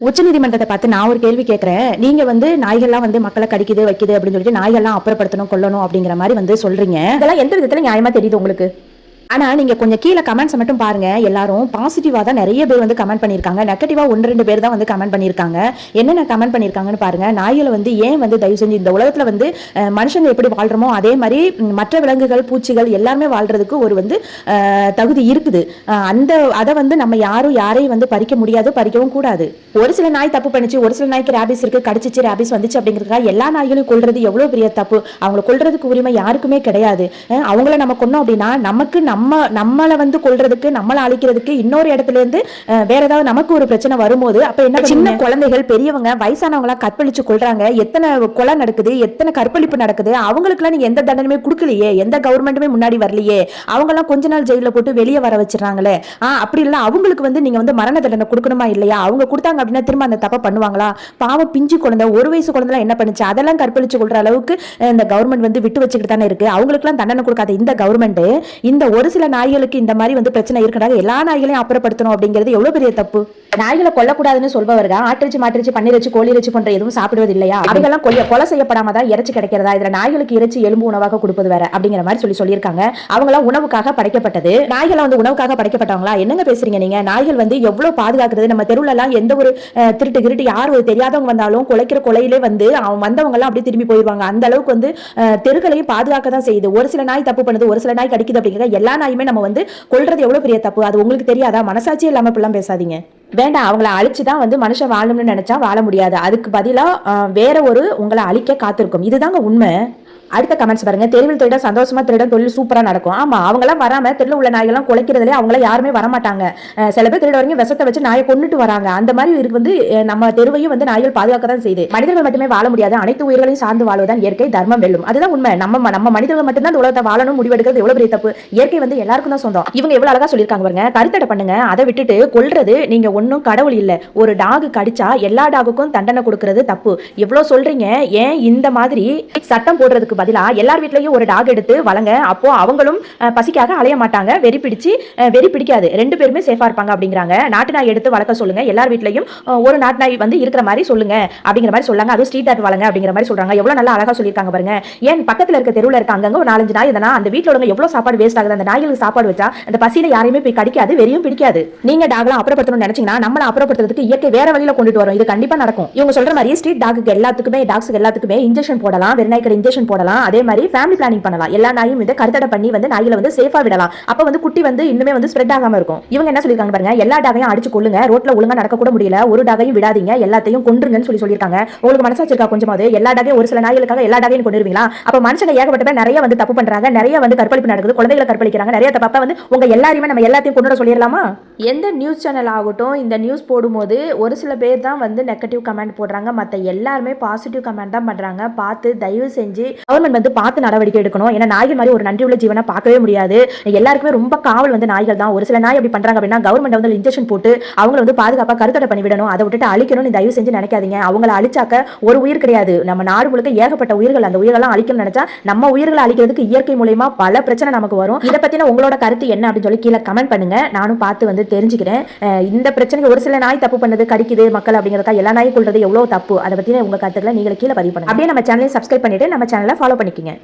உச்சநீதிமன்றத்தை பார்த்து நான் ஒரு கேள்வி கேட்கிறேன். நீங்க நாய்கள்லாம் மக்களை கடிக்குது வைக்குது அப்படின்னு சொல்லிட்டு நாய்கள்லாம் அப்புறப்படுத்தணும் கொல்லணும் அப்படிங்கிற மாதிரி சொல்றீங்க. இதெல்லாம் எந்த விதத்துல நியாயமா தெரியுது உங்களுக்கு? ஆனா நீங்க கொஞ்சம் கீழே கமெண்ட்ஸ் மட்டும் பாருங்க. எல்லாரும் பாசிட்டிவா தான் நிறைய பேர் கமெண்ட் பண்ணிருக்காங்க. நெகட்டிவா 1-2 பேர் தான் கமெண்ட் பண்ணிருக்காங்க. என்னென்ன கமெண்ட் பண்ணிருக்காங்கன்னு பாருங்க. நாய்களை ஏன் தயவு செஞ்சு இந்த உலகத்துல மனுஷங்க எப்படி வாழ்றோமோ அதே மாதிரி மற்ற விலங்குகள் பூச்சிகள் எல்லாமே வாழ்றதுக்கு ஒரு தகுதி இருக்குது. அந்த அதை நம்ம யாரையும் பறிக்க முடியாது, பறிக்கவும் கூடாது. ஒரு சில நாய் தப்பு பண்ணிச்சு, ஒரு சில நாய்க்கு ரேபிஸ் இருக்கு, கடிச்சிச்சு ரேபிஸ் வந்துச்சு அப்படிங்கிறதுக்காக எல்லா நாய்களையும் கொல்றது எவ்வளவு பெரிய தப்பு. அவங்களை கொல்றதுக்கு உரிமை யாருக்குமே கிடையாது. அவங்கள நம்ம கொன்னோம் அப்படின்னா நமக்கு நம்மளை கொல்றதுக்கு நம்மளை அழிக்கிறதுக்கு இன்னொரு இடத்துல இருந்து வேற ஏதாவது நமக்கு ஒரு பிரச்சனை வரும்போது அப்ப என்ன, சின்ன குழந்தைகள் பெரியவங்க வயசானவங்களா கற்பழிச்சு கொள்றாங்க. எத்தனை கொலை நடக்குது, எத்தனை கற்பழிப்பு நடக்குது. அவங்களுக்கு எல்லாம் நீங்க எந்த தண்டனையுமே கொடுக்கலையே, எந்த கவர்மெண்ட்டுமே முன்னாடி வரலையே. அவங்க எல்லாம் கொஞ்ச நாள் ஜெயில போட்டு வெளியே வர வச்சிடறாங்களே. அப்படி இல்ல அவங்களுக்கு நீங்க மரண தண்டனை கொடுக்கணுமா இல்லையா? அவங்க கொடுத்தாங்க அப்படின்னா திரும்ப அந்த தப்பை பண்ணுவாங்களா? பாவம் பிஞ்சு குழந்தை, 1 வயசு குழந்தை என்ன பண்ணுச்சு, அதெல்லாம் கற்பழிச்சு கொள்ற அளவுக்கு இந்த கவர்மெண்ட் விட்டு வச்சுக்கிட்டு தானே இருக்கு. அவங்களுக்கு எல்லாம் தண்டனை கொடுக்காத இந்த கவர்மெண்ட் இந்த ஒரு சில நாய்களுக்கு இந்த மாதிரி பிரச்சனை இருக்கிறாங்க, எல்லா நாய்களையும் அப்புறப்படுத்தணும் அப்படிங்கிறது எவ்வளவு பெரிய தப்பு. நாய்களை கொல்லக்கூடாதுன்னு சொல்பவர்கள் ஆட்டிறைச்சி மாட்டிறைச்சி பன்னிறைச்சி கோழிறைச்சி போன்ற எதுவும் சாப்பிடுவது இல்லையா? அவைகள்லாம் கொலை செய்யப்படாம தான் இறைச்சி கிடைக்கிறதா? இதுல நாய்களுக்கு இறைச்சி எலும்பு உணவாக கொடுப்பது வேற அப்படிங்கிற மாதிரி சொல்லியிருக்காங்க. அவங்களாம் உணவுக்காக படைக்கப்பட்டது. நாய்கள் உணவுக்காக படைக்கப்பட்டவங்களா? என்னங்க பேசுறீங்க நீங்க? நாய்கள் எவ்வளவு பாதுகாக்கிறது. நம்ம தெருவுல எல்லாம் எந்த ஒரு திருட்டு கிருட்டு யார் தெரியாதவங்க வந்தாலும் கொலைக்கிற கொலையிலே அவன் வந்தவங்க எல்லாம் அப்படியே திரும்பி போயிடுவாங்க. அந்த அளவுக்கு தெருக்களையும் பாதுகாக்க தான் செய்யுது. ஒரு சில நாய் தப்பு பண்ணுது, ஒரு சில நாய் கடிக்குது அப்படிங்கிற எல்லா நாயுமே நம்ம கொல்றது எவ்வளவு பெரிய தப்பு. அது உங்களுக்கு தெரியாதா? மனசாட்சியே இல்லாம இப்படிலாம் பேசாதீங்க. வேண்டாம், அவங்கள அழிச்சுதான் மனுஷன் வாழணும்னு நினைச்சா வாழ முடியாது. அதுக்கு பதிலா வேற ஒரு உங்களை அழிக்க காத்திருக்கும். இதுதாங்க உண்மை. அடுத்த கமெண்ட்ஸ் பாருங்க. தெருவில் திருட சந்தோஷமா திருட தொழில் சூப்பரா நடக்கும். ஆமா, அவங்க எல்லாம் வராம தெருவில் உள்ள நாய்கள்லாம் குலைக்கிறதுல அவங்கள யாருமே வரமாட்டாங்க. சில பேர் திருட வரீங்க விஷத்தை வச்சு நாயை கொண்டுட்டு வராங்க. அந்த மாதிரி இருக்கு நம்ம தெருவையும் நாய்கள் பாதுகாக்க தான் செய்யுது. மனிதர்கள் மட்டுமே வாழ முடியாது, அனைத்து உயிர்களையும் சார்ந்து வாழ்வதுதான் இயற்கை, தர்மம் வெல்லும். அதுதான் உண்மை. நம்ம மனிதர்கள் மட்டும்தான் இந்த உலகத்தை வாழணும் முடிவெடுக்கிறது எவ்வளவு பெரிய தப்பு. இயற்கை எல்லாருக்கும் தான் சொந்தம். இவங்க எவ்வளவு அழகா சொல்லியிருக்காங்க பாருங்க. கருத்தடை பண்ணுங்க, அதை விட்டுட்டு கொல்றது நீங்க ஒன்னும் கடவுள் இல்ல. ஒரு டாக் கடிச்சா எல்லா டாகுக்கும் தண்டனை கொடுக்கறது தப்பு. எவ்வளவு சொல்றீங்க? ஏன் இந்த மாதிரி சட்டம் போடுறதுக்கு பதிலா எல்லார் வீட்லயும் ஒரு டாக் எடுத்து வளங்க. அப்போ அவங்களும் பசிக்காக அலைய மாட்டாங்க, வெறி பிடிக்காது, 2 பேருமே சேஃபா இருப்பாங்க அப்படிங்கிறாங்க. நாட்டு நாய் எடுத்து வளர்க்க சொல்லுங்க, எல்லார் வீட்லயும் ஒரு நாட்டு நாய் இருக்கிற மாதிரி சொல்லுங்க அப்படிங்கிற மாதிரி சொல்லாங்க. அது ஸ்ட்ரீட் டாக் வளங்க அப்படிங்கிற மாதிரி சொல்றாங்க. எவ்வளவு நல்லா அழகா சொல்லியிருக்காங்க பாருங்க. ஏன் பக்கத்துல இருக்க தெருவுல இருக்க அங்கங்க ஒரு 4-5 நாய் இருந்தா அந்த வீட்டுல உள்ளவங்க எவ்வளவு சாப்பாடு வேஸ்ட் ஆகுது. அந்த நாய்களுக்கு சாப்பாடு வச்சா அந்த பசியில யாரையுமே போய் கடிக்காது, வெறியும் பிடிக்காது. நீங்க டாக்லாம் அப்புறப்படுத்தணும்னு நினைச்சீங்கன்னா நம்மள அப்புறப்படுத்துறதுக்கு இயற்கை வேற வழியில கொண்டுட்டு வரும். இது கண்டிப்பா நடக்கும். இவங்க சொல்ற மாதிரி ஸ்ட்ரீட் டாக்ஸ்க்கு எல்லாத்துக்குமே இன்ஜெக்ஷன் போடலாம், வெறிநாய்க்கு இன்ஜெக்ஷன் போடலாம். அதே மாதிரி ஃபேமிலி பிளானிங் பண்ணலாம். எல்லா நாயும் கருத்தடை பண்ணி நாய்களை சேஃபா விடலாம். அப்ப குட்டி இன்னுமே ஸ்ப்ரெட் ஆகாம இருக்கும். இவங்க என்ன சொல்லிருக்காங்க பாருங்க. எல்லா டாகையும் அடிச்சு கொள்ளுங்க, ரோட்ல ஒழுங்கா நடக்க கூட முடியல, ஒரு டாகையும் விடாதீங்க, எல்லாத்தையும் கொன்றுங்கன்னு சொல்லிருக்காங்க. உங்களுக்கு மனசாட்சி இருக்கா கொஞ்சமாவது? எல்லா டாகையும் ஒரு சில நாய்களுக்காக எல்லா டாகையும் கொண்டுருவீங்களா? அப்ப மனுஷங்க ஏகப்பட்ட பேர் நிறைய தப்பு பண்றாங்க, நிறைய கற்பழிப்பு நடக்குது, குழந்தைகளை கற்பழிக்கிறாங்க, நிறைய தப்ப உங்க எல்லாரையுமே நம்ம எல்லாத்தையும் கொண்டு சொல்லிடலாமா? எந்த நியூஸ் சேனல் ஆகட்டும் இந்த நியூஸ் போடும்போது ஒரு சில பேர் தான் நெகட்டிவ் கமெண்ட் போடுறாங்க, மத்த எல்லாருமே பாசிட்டிவ் கமெண்ட் தான் பண்றாங்க. பார்த்து தயவு செஞ்சு கவர்மெண்ட் பார்த்து நடவடிக்கை எடுக்கணும். ஏன்னா நாய்கள் மாதிரி ஒரு நன்றி உள்ள ஜீவனா பார்க்கவே முடியாது. எல்லாருக்குமே ரொம்ப காவல் நாய்கள் தான். ஒரு சில நாய் அப்படி பண்றாங்க அப்படின்னா கவர்மெண்ட் இன்ஜெக்ஷன் போட்டு அவங்களை பாதுகாப்பா கருத்தடை பண்ணி விடணும். அதை விட்டுட்டு அழிக்கணும்னு தயவு செஞ்சு நினைக்காதீங்க. அவங்களை அழிச்சாக்க ஒரு உயிர் கிடையாது, நம்ம நாடு முழுக்க ஏகப்பட்ட உயிர்கள். அந்த உயிரெல்லாம் அழிக்கணும்னு நினைச்சா நம்ம உயிர்களை அழிக்கிறதுக்கு இயற்கை மூலமா பல பிரச்சனை நமக்கு வரும். இதை பத்தின உங்களோட கருத்து என்ன அப்படின்னு சொல்லி கீழே கமெண்ட் பண்ணுங்க. நானும் பார்த்து தெரிஞ்சுக்கிறேன். இந்த பிரச்சனைக்கு ஒரு சில நாய் தப்பு பண்ணது, கடிக்குது மக்கள் அப்படிங்கிறதுக்கா எல்லா நாயும் கொள்றது எவ்வளவு தப்பு, அதை பத்தின உங்க கருத்துக்களை நீங்க கீழே பதிவு பண்ணுங்க. அப்படியே நம்ம சேனலை சப்ஸ்கிரைப் பண்ணிட்டு நம்ம சேனலை ஃபாலோ பண்ணிக்கங்க.